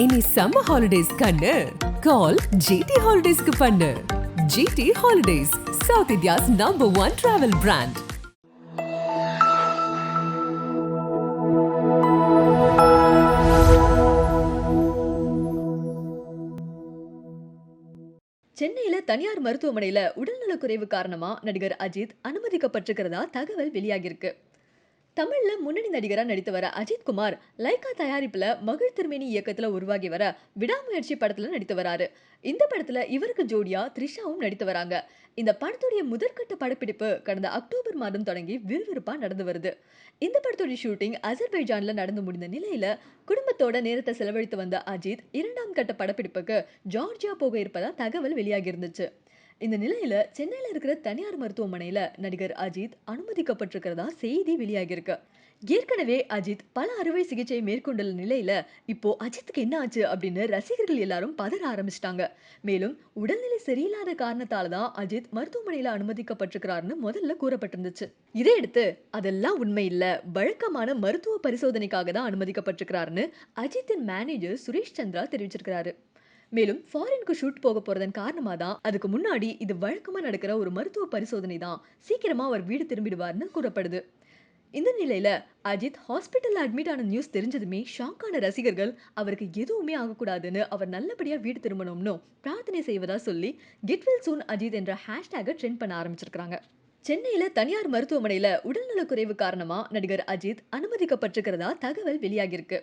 இனி summer holidays கண்ணு கால் GT ஹாலிடேஸ்க்கு பண்ணு. GT holidays, south India's #1 travel brand. சென்னையில தனியார் மருத்துவமனையில உடல்நலக்குறைவு காரணமா நடிகர் அஜித் அனுமதிக்கப்பட்டிருக்கிறதா தகவல் வெளியாகிருக்கு. தமிழ்ல முன்னணி நடிகரா நடித்து வர அஜித் குமார் லைகா தயாரிப்புல மகிழ் திருமேனி இயக்கத்துல உருவாகி வர விடாமுயற்சி படத்துல நடித்து வராரு. இந்த படத்துல இவருக்கு ஜோடியா த்ரிஷாவும் நடித்து வராங்க. இந்த படத்துடைய முதற்கட்ட படப்பிடிப்பு கடந்த அக்டோபர் மாதம் தொடங்கி விறுவிறுப்பா நடந்து வருது. இந்த படத்துடைய ஷூட்டிங் அசர்பைஜான்ல நடந்து முடிந்த நிலையில குடும்பத்தோட நேரத்தை செலவழித்து வந்த அஜித் இரண்டாம் கட்ட படப்பிடிப்புக்கு ஜார்ஜியா போக இருப்பதா தகவல் வெளியாகி இருந்துச்சு. இந்த நிலையில சென்னையில இருக்கிற தனியார் மருத்துவமனையில நடிகர் அஜித் அனுமதிக்கப்பட்டிருக்கிறதா செய்தி வெளியாகிருக்கு. ஏற்கனவே அஜித் பல அறுவை சிகிச்சை மேற்கொண்டுள்ள நிலையில இப்போ அஜித்துக்கு என்ன ஆச்சு அப்படின்னு ரசிகர்கள் எல்லாரும் பதற ஆரம்பிச்சிட்டாங்க. மேலும் உடல்நிலை சரியில்லாத காரணத்தால தான் அஜித் மருத்துவமனையில அனுமதிக்கப்பட்டிருக்கிறாருன்னு முதல்ல கூறப்பட்டிருந்துச்சு. இதையடுத்து அதெல்லாம் உண்மை இல்ல, வழக்கமான மருத்துவ பரிசோதனைக்காக தான் அனுமதிக்கப்பட்டிருக்கிறாருன்னு அஜித்தின் மேனேஜர் சுரேஷ் சந்திரா தெரிவிச்சிருக்கிறாரு. மேலும் ஃபாரினுக்கு ஷூட் போக போறதன் காரணமா தான் அதுக்கு முன்னாடி இது வழக்கமா நடக்கிற ஒரு மருத்துவ பரிசோதனை தான், சீக்கிரமா அவர் வீடு திரும்பிடுவார்னு கூறப்படுது. இந்த நிலையில அஜித் ஹாஸ்பிட்டல்ல அட்மிட் ஆன நியூஸ் தெரிஞ்சதுமே ஷாக்கான ரசிகர்கள் அவருக்கு எதுவுமே ஆகக்கூடாதுன்னு அவர் நல்லபடியா வீடு திரும்பணும்னு பிரார்த்தனை செய்வதா சொல்லி கெட் வெல் சூன் அஜித் என்ற ஹேஷ்டேகை ட்ரெண்ட் பண்ண ஆரம்பிச்சிருக்காங்க. சென்னையில தனியார் மருத்துவமனையில உடல்நலக்குறைவு காரணமா நடிகர் அஜித் அனுமதிக்கப்பட்டிருக்கிறதா தகவல் வெளியாகிருக்கு.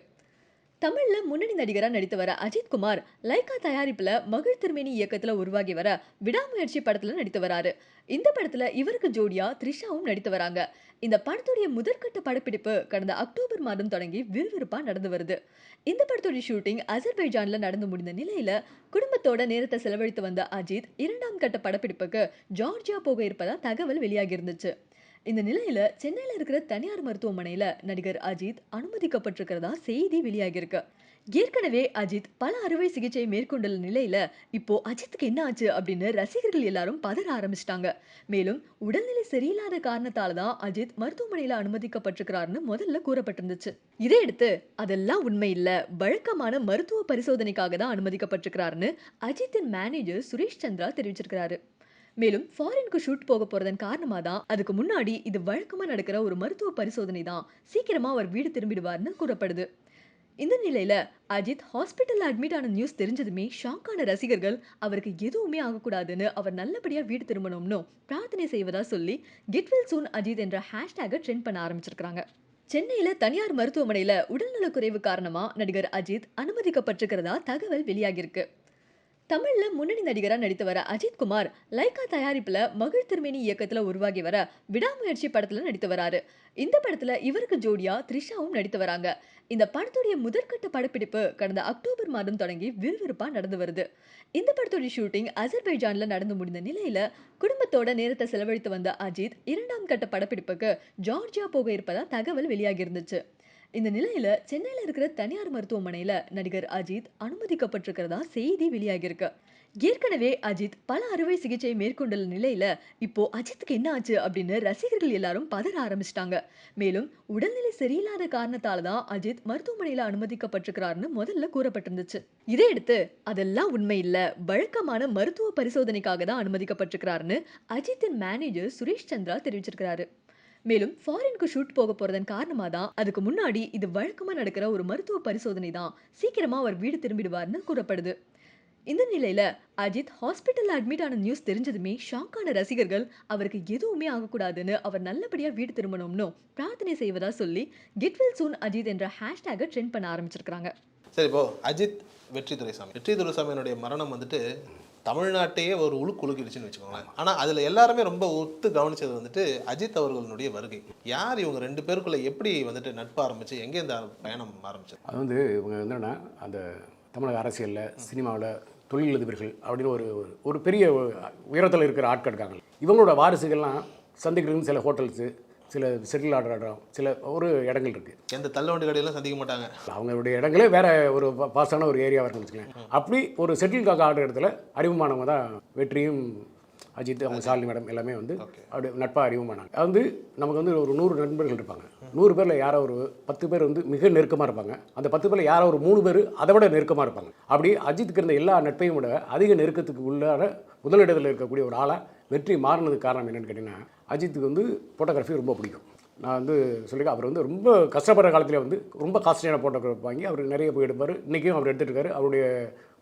தமிழ்ல முன்னணி நடிகரா நடித்து வர அஜித் குமார் லைகா தயாரிப்புல மகிழ் திருமேனி இயக்கத்துல உருவாகி வர விடாமுயற்சி படத்துல நடித்து வராரு. இந்த படத்துல இவருக்கு ஜோடியா த்ரிஷாவும் நடித்து வராங்க. இந்த படத்துடைய முதற்கட்ட படப்பிடிப்பு கடந்த அக்டோபர் மாதம் தொடங்கி விறுவிறுப்பா நடந்து வருது. இந்த படத்துடைய ஷூட்டிங் அசர்பைஜான்ல நடந்து முடிந்த நிலையில குடும்பத்தோட நேரத்தை செலவழித்து வந்த அஜித் இரண்டாம் கட்ட படப்பிடிப்புக்கு ஜார்ஜியா போக இருப்பதா தகவல் வெளியாகி இருந்துச்சு. இந்த நிலையில சென்னையில இருக்கிற தனியார் மருத்துவமனையில நடிகர் அஜித் அனுமதிக்கப்பட்டிருக்கிறதா செய்தி வெளியாகிருக்கு. ஏற்கனவே அஜித் பல அறுவை சிகிச்சை மேற்கொண்டுள்ள நிலையில இப்போ அஜித்துக்கு என்ன ஆச்சு அப்படின்னு ரசிகர்கள் எல்லாரும் பதற ஆரம்பிச்சிட்டாங்க. மேலும் உடல்நிலை சரியில்லாத காரணத்தால தான் அஜித் மருத்துவமனையில அனுமதிக்கப்பட்டிருக்கிறாருன்னு முதல்ல கூறப்பட்டிருந்துச்சு. இதையடுத்து அதெல்லாம் உண்மை இல்ல, வழக்கமான மருத்துவ பரிசோதனைக்காக தான் அனுமதிக்கப்பட்டிருக்கிறாருன்னு அஜித்தின் மேனேஜர் சுரேஷ் சந்திரா தெரிவிச்சிருக்கிறாரு. மேலும் ஃபாரினுக்கு ஷூட் போக போறதன் காரணமா தான் அதுக்கு முன்னாடி இது வழக்கமா நடக்கிற ஒரு மருத்துவ பரிசோதனை தான், சீக்கிரமா அவர் வீடு திரும்பிடுவார்னு கூறப்படுது. இந்த நிலையில அஜித் ஹாஸ்பிட்டல்ல அட்மிட் ஆன நியூஸ் தெரிஞ்சதுமே ஷாக்கான ரசிகர்கள் அவருக்கு எதுவுமே ஆகக்கூடாதுன்னு அவர் நல்லபடியா வீடு திரும்பணும்னு பிரார்த்தனை செய்வதா சொல்லி கெட் வெல் சூன் அஜித் என்ற ஹேஷ்டேகை ட்ரெண்ட் பண்ண ஆரம்பிச்சிருக்காங்க. சென்னையில தனியார் மருத்துவமனையில உடல்நலக்குறைவு காரணமா நடிகர் அஜித் அனுமதிக்கப்பட்டிருக்கிறதா தகவல் வெளியாகிருக்கு. தமிழ்ல முன்னணி நடிகரா நடித்து வர அஜித் குமார் லைகா தயாரிப்புல மகிழ் திருமேனி இயக்கத்துல உருவாகி வர விடாமுயற்சி படத்துல நடித்து வராரு. இந்த படத்துல இவருக்கு ஜோடியா த்ரிஷாவும் நடித்து வராங்க. இந்த படத்துடைய முதற்கட்ட படப்பிடிப்பு கடந்த அக்டோபர் மாதம் தொடங்கி விறுவிறுப்பா நடந்து வருது. இந்த படத்துடைய ஷூட்டிங் அசர்பைஜான்ல நடந்து முடிந்த நிலையில குடும்பத்தோட நேரத்தை செலவழித்து வந்த அஜித் இரண்டாம் கட்ட படப்பிடிப்புக்கு ஜார்ஜியா போக இருப்பதா தகவல் வெளியாகி இருந்துச்சு. இந்த நிலையில சென்னையில இருக்கிற தனியார் மருத்துவமனையில நடிகர் அஜித் அனுமதிக்கப்பட்டிருக்கிறதா செய்தி வெளியாகிருக்கு. ஏற்கனவே அஜித் பல அறுவை சிகிச்சை மேற்கொண்டுள்ள நிலையில இப்போ அஜித்துக்கு என்ன ஆச்சு அப்படின்னு ரசிகர்கள் எல்லாரும் பதற ஆரம்பிச்சிட்டாங்க. மேலும் உடல்நிலை சரியில்லாத காரணத்தால தான் அஜித் மருத்துவமனையில அனுமதிக்கப்பட்டிருக்கிறாருன்னு முதல்ல கூறப்பட்டிருந்துச்சு. இதையடுத்து அதெல்லாம் உண்மை இல்ல, வழக்கமான மருத்துவ பரிசோதனைக்காக தான் அனுமதிக்கப்பட்டிருக்கிறாருன்னு அஜித்தின் மேனேஜர் சுரேஷ் சந்திரா தெரிவிச்சிருக்கிறாரு. மேலும் ஃபாரினுக்கு ஷூட் போக போறதன் காரணமா தான் அதுக்கு முன்னாடி இது வழக்கமா நடக்கிற ஒரு மருத்துவ பரிசோதனை தான், சீக்கிரமா அவர் வீடு திரும்பிடுவார்னு கூறப்படுது. இந்த நிலையில அஜித் ஹாஸ்பிட்டல்ல அட்மிட் ஆன நியூஸ் தெரிஞ்சதுமே ஷாக்கான ரசிகர்கள் அவருக்கு எதுவுமே ஆகக்கூடாதுன்னு அவர் நல்லபடியா வீடு திரும்பணும்னு பிரார்த்தனை செய்வதா சொல்லி கெட் வெல் சூன் அஜித் என்ற ஹேஷ்டேகை ட்ரெண்ட் பண்ண ஆரம்பிச்சிருக்காங்க. சரி, இப்போ அஜித் வெற்றி துரைசாமியினுடைய மரணம் வந்துட்டு தமிழ்நாட்டையே ஒரு உழுக்கிடுச்சுன்னு வச்சுக்கோங்களேன். ஆனால் அதில் எல்லாருமே ரொம்ப ஒத்து கவனிச்சது வந்துட்டு அஜித் அவர்களுடைய வருகை. யார் இவங்க ரெண்டு பேருக்குள்ள எப்படி வந்துட்டு நட்பு ஆரம்பிச்சு எங்கே இந்த பயணம் ஆரம்பிச்சு? அது வந்து இவங்க என்னென்னா அந்த தமிழக அரசியலில் சினிமாவில் தொழிலதிபர்கள் அப்படின்னு ஒரு பெரிய உயரத்தில் இருக்கிற ஆட்கள் இருக்காங்க. இவங்களோட வாரிசுகள்லாம் சந்திக்கிறதுக்கு சில ஹோட்டல்ஸு, சில செட்டில் ஆடுற இடம், சில ஒரு இடங்கள் இருக்குது. எந்த தள்ளுவண்டி கடையெல்லாம் சந்திக்க மாட்டாங்க. அவங்களுடைய இடங்களே வேறு ஒரு பாஸ்டான ஒரு ஏரியாவாக இருக்குன்னு வச்சுக்கோங்க. அப்படி ஒரு செட்டில் ஆடுற இடத்துல அறிமுகமானவங்க தான் வெற்றியும் அஜித் அவங்க ஷாலினி மேடம் எல்லாமே வந்து அப்படி நட்பாக அறிமுகமானாங்க. அது வந்து நமக்கு வந்து ஒரு 100 நண்பர்கள் இருப்பாங்க. 100 பேரில் யாரோ ஒரு 10 பேர் வந்து மிக நெருக்கமாக இருப்பாங்க. அந்த 10 பேரில் யாரோ ஒரு 3 பேர் அதை விட நெருக்கமாக இருப்பாங்க. அப்படி அஜித்துக்கு இருந்த எல்லா நட்பையும் விட அதிக நெருக்கத்துக்கு உள்ளார முதலிடத்தில் இருக்கக்கூடிய ஒரு ஆளாக வெற்றி மாறினதுக்கு காரணம் என்னென்னு கேட்டிங்கன்னா, அஜித்துக்கு வந்து ஃபோட்டோகிராஃபி ரொம்ப பிடிக்கும். நான் வந்து சொல்லியிருக்கேன், அவர் வந்து ரொம்ப கஷ்டப்படுற காலத்தில் வந்து ரொம்ப காஸ்ட்லியான ஃபோட்டோகிராஃப் வாங்கி அவர் நிறைய போய் எடுப்பார். இன்றைக்கும் அவர் எடுத்துகிட்டு இருக்காரு. அவருடைய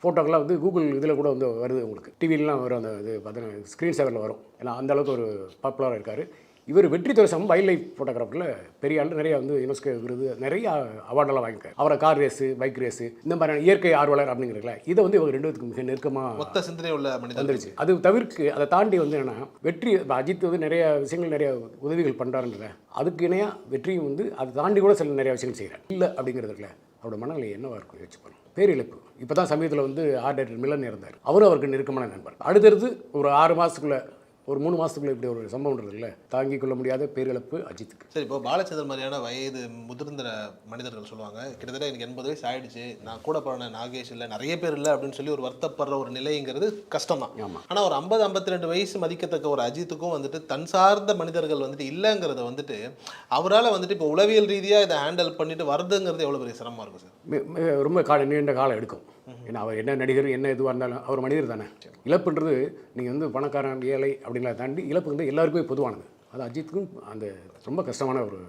ஃபோட்டோக்கெல்லாம் வந்து கூகுள் இதில் கூட வந்து வருது, உங்களுக்கு டிவிலலாம் வரும். அந்த இது பார்த்தீங்கன்னா ஸ்க்ரீன் சேவரில் வரும். ஏன்னா அந்தளவுக்கு ஒரு பாப்புலராக இருக்கார். இவர் வெற்றி துரைசாமி வைல்ட் லைஃப் ஃபோட்டோகிராஃபரில் பெரிய ஆள், நிறைய வந்து யுனெஸ்கோ விருது, நிறைய அவார்டெல்லாம் வாங்கியிருக்காரு. அவரை கார் ரேஸு, பைக் ரேஸு, இந்த மாதிரியான இயற்கை ஆர்வலர் அப்படிங்கிறதுல இதை வந்து இவங்க 2 பேத்துக்கு மிக நெருக்கமாக மொத்த சிந்தனை உள்ள வந்துருச்சு. அது தவிர்க்கு அதை தாண்டி வந்து என்னென்னா, வெற்றி அஜித் வந்து நிறைய விஷயங்கள் நிறைய உதவிகள் பண்ணுறாருன்ற அதுக்கு இணையாக வெற்றியும் வந்து அதை தாண்டி கூட சில நிறைய விஷயங்கள் செய்கிறார். இல்லை அப்படிங்கிறதுல அவரோட மனநிலை என்னவாக இருக்கும் யோசிச்சு பாருங்க. பேரிழப்பு. இப்போ தான் சமீபத்தில் வந்து ஆர்ட் டைரக்டர் மிலன் இருந்தார். அவரும் அவருக்கு நெருக்கமான நண்பர். அடுத்தடுத்து ஒரு 6 மாதத்துக்குள்ளே ஒரு 3 மாதத்துக்குள்ளே இப்படி ஒரு சம்பவம் இல்லை, தாங்கிக் கொள்ள முடியாத பேரிழப்பு அஜித்துக்கு. சரி, இப்போ பாலச்சந்தர் மாதிரியான வயது முதிர்ந்த மனிதர்கள் சொல்லுவாங்க, கிட்டத்தட்ட எனக்கு 80 வயசு ஆயிடுச்சு, நான் கூட போன நாகேஷ் இல்லை, நிறைய பேர் இல்லை அப்படின்னு சொல்லி ஒரு வருத்தப்படுற ஒரு நிலைங்கிறது கஷ்டம் தான். ஆமாம். ஆனால் ஒரு 50-52 வயசு மதிக்கத்தக்க ஒரு அஜித்துக்கும் வந்துட்டு தன் சார்ந்த மனிதர்கள் வந்துட்டு இல்லைங்கிறத வந்துட்டு அவரால் வந்துட்டு இப்போ உளவியல் ரீதியாக இதை ஹேண்டில் பண்ணிட்டு வருதுங்கிறது எவ்வளோ பெரிய சிரமமாக இருக்கும் சார்? ரொம்ப நீண்ட காலம் எடுக்கும். ஏன்னா அவர் என்ன நடிகர் என்ன எதுவாக இருந்தாலும் அவர் மனிதர் தானே. இழப்புன்றது நீங்கள் வந்து பணக்காரன் ஏழை அப்படிங்கிறத தாண்டி இழப்பு வந்து எல்லாருக்குமே பொதுவானது. அது அஜித்துக்கும் அந்த ரொம்ப கஷ்டமான ஒரு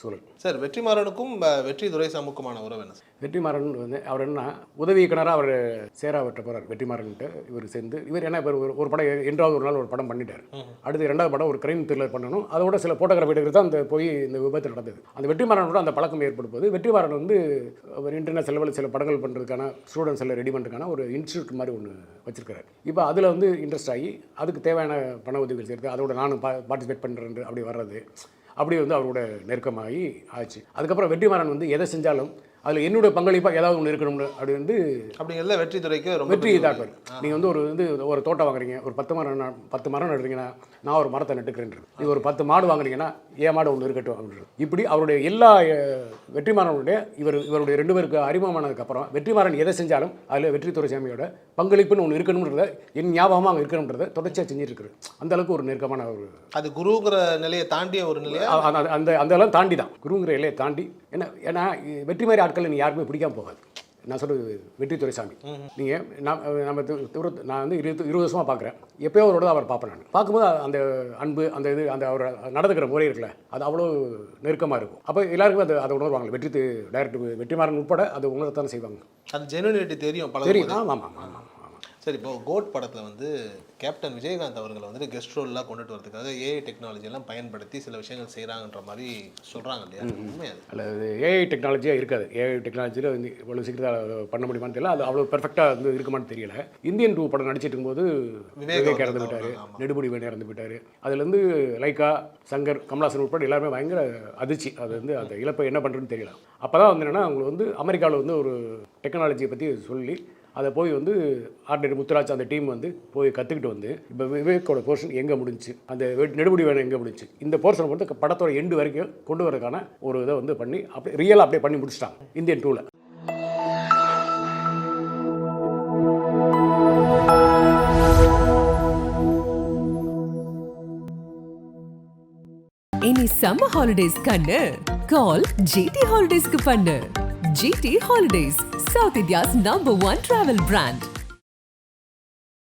சூழல். சார், வெற்றிமாறனுக்கும் வெற்றி துரைசாமிக்குமான உறவு என்ன சார்? வெற்றிமாறன் வந்து அவர் என்ன உதவி இயக்குனராக அவர் சேராவற்ற போகிறார். வெற்றிமாறன்ட்டு இவர் சேர்ந்து இவர் என்ன இப்போ ஒரு படம் என்றாவது ஒரு நாள் ஒரு படம் பண்ணிட்டார். அடுத்து 2வது படம் ஒரு கிரைம் த்ரில்லர் பண்ணணும். அதோட சில ஃபோட்டோகிராஃபி எடுக்கிறது தான் அந்த போய் இந்த விபத்து நடந்தது. அந்த வெற்றிமாறனோட அந்த பழக்கம் ஏற்படும் போது வெற்றிமாறன் வந்து அவர் இன்டர்நெட் செலவில் சில படங்கள் பண்ணுறதுக்கான ஸ்டூடெண்ட்ஸ் எல்லாம் ரெடி பண்ணுறதுக்கான ஒரு இன்ஸ்டியூட் மாதிரி ஒன்று வச்சிருக்காரு. இப்போ அதில் வந்து இன்ட்ரெஸ்ட் ஆகி அதுக்கு தேவையான பண உதவிகள் சேர்த்து அதோட நானும் பார்ட்டிசிபேட் பண்ணுறேன் அப்படி வர்றது, அப்படி வந்து அவரோட நெருக்கமாகி ஆச்சு. அதுக்கப்புறம் வெற்றிமாறன் வந்து எதை செஞ்சாலும் அதில் என்னோட பங்களிப்பாக ஏதாவது ஒன்று இருக்கணும்னு அப்படி வந்து அப்படிங்கிறத வெற்றி துறைக்கு ரொம்ப வெற்றி இதாக்குவார். நீங்கள் வந்து ஒரு தோட்டம் வாங்குறீங்க, ஒரு 10 மரம் நடுறீங்கன்னா நான் ஒரு மரத்தை நட்டுக்கிறேன். நீங்கள் ஒரு 10 மாடு வாங்குறீங்கன்னா ஏன் மாடு ஒன்று இருக்கட்டும் அப்படின்றது. இப்படி அவருடைய எல்லா வெற்றிமாறனுடைய இவருடைய 2 பேருக்கு அறிமுகமானதுக்கப்புறம் வெற்றிமாறன் எதை செஞ்சாலும் அதில் வெற்றி துரைசாமியோட பங்களிப்புன்னு ஒன்று இருக்கணுன்றத என் ஞாபகமாக அங்கே இருக்கணுன்றதை தொடர்ச்சியாக செஞ்சுட்டு இருக்குது. அந்த அளவுக்கு ஒரு நெருக்கமான ஒரு அது குருங்கிற நிலையை தாண்டிய ஒரு நிலையை அந்த அளவு தாண்டி தான் குருங்கிற நிலையை தாண்டி. ஏன்னா வெற்றி மாதிரி ஆட்களை நீ யாருமே பிடிக்காம போகாது. நான் சொல்கிறது வெற்றி துரைசாமி. நீங்கள் நான் வந்து 20 வருஷமாக பார்க்குறேன். எப்போயோ அவரோட அவர் பார்ப்பேன். நான் பார்க்கும்போது அந்த அன்பு அந்த இது அந்த அவர் நடந்துக்கிற முறை இருக்குல்ல, அது அவ்வளோ நெருக்கமாக இருக்கும். அப்போ எல்லாருக்கும் அதை உணர்வாங்க. டைரக்டர் வெற்றிமாறன் உட்பட அது உணரத்தானே செய்வாங்க. அது ஜெனுனிட்டி தெரியும். ஆமாம். சரி, இப்போ கோட் படத்தில் வந்து கேப்டன் விஜயகாந்த் அவர்களை வந்துட்டு கெஸ்ட் ரோல்லாம் கொண்டுட்டு வரதுக்காக ஏஐ டெக்னாலஜியெல்லாம் பயன்படுத்தி சில விஷயங்கள் செய்கிறாங்கன்ற மாதிரி சொல்கிறாங்க இல்லையா? உண்மையா? அது ஏஐ டெக்னாலஜியாக இருக்காது. ஏஐ டெக்னாலஜியில் வந்து இவ்வளோ சீக்கிரத்தில் பண்ண முடியுமான்னு தெரியல. அது அவ்வளோ பெர்ஃபெக்டாக வந்து இருக்குமான்னு தெரியல. இந்தியன் 2 படம் நடிச்சிட்டு இருக்கும்போது விவேக் இறந்து போயிட்டார், நெடுமுடி வேணை இறந்து போயிட்டார். அதுலேருந்து லைக்கா, சங்கர், கமலாசன் உட்பட எல்லாருமே பயங்கர அதிர்ச்சி. அது வந்து அந்த இழப்பை என்ன பண்ணுறதுன்னு தெரியல. அப்போ தான் வந்து என்னென்னா அவங்களுக்கு வந்து அமெரிக்காவில் வந்து ஒரு டெக்னாலஜியை பற்றி சொல்லி அதை போய் வந்து ஆர்டினரி முத்துராஜ் அந்த டீம் வந்து போய் கற்றுக்கிட்டு வந்து இப்போ விவேக்கோட போர்ஷன் எங்கே முடிஞ்சு, அந்த நெடுமுடி வேணும் எங்கே முடிஞ்சு, இந்த போர்ஷனை வந்து படத்தோட எண்டு வரைக்கும் கொண்டு வரதுக்கான ஒரு இதை வந்து பண்ணி அப்படி ரியலாக அப்படியே பண்ணி முடிச்சிட்டாங்க இந்தியன் 2ல். இனி சம்மர் ஹாலிடேஸ் கண்ணு கால் ஜிடி ஹாலிடேஸ்க்கு பண்ணு. GT Holidays, South India's #1 travel brand.